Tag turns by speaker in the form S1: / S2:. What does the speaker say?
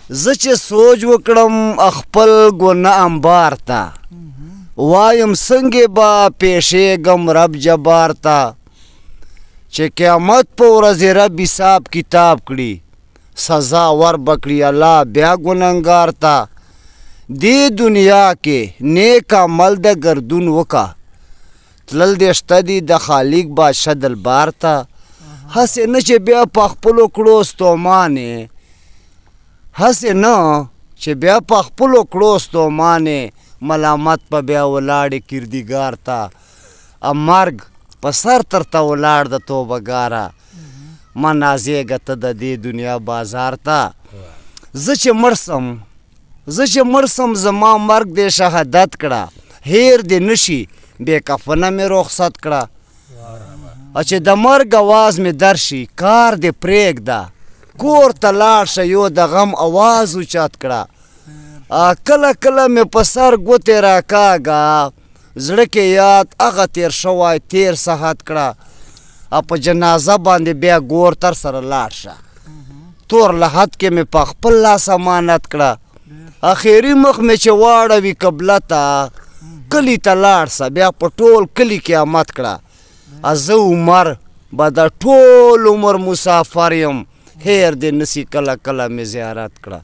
S1: زه چې سوچ وکړم خپل ګناه انبار ته وایم څنګه به پیښېږم رب جبار ته چې قیامت په ورځې رب حساب کتاب کړي سزا ور بکړي الله بیا ګنهګار ته دې دنیا کې نیک عمل د ګردون وکا تلل دې شته دي د خالق بادشاه دلبار ته هسې نه چې بیا په خپلو کړو ستومانې هسې نه چې بیا په خپلو کړو ستومانې ملامت په بیا ولاړې کردګار ته مرګ په سر ترته ولاړ د توبهګاره ما نازېږه ته د دې دنیا بازار ته زه چې مړ سم زما مرګ دې شهادت کړه هیر دې نشي بې کفنه مې رخصت کړه چې د مرګ اواز مې درشي کار دې پرېږده کور ته لاړ شه یو د غم اواز اوچت کړه کله کله مې په سر ګوتې راکاږه زړه کې یاد هغه تیر شوی تیر ساعت کړه په جنازه باندې بیا ګور تر سره لاړ شه تور لحد کې مې په خپل لاس امانت کړه اخري مخ مې چې واړوي قبله ته کلي ته لاړ شه بیا په ټول کلي قیامت کړه زه عمر به د ټول عمر مسافر یم هیر دې نسي کله کله مې زیارت کړه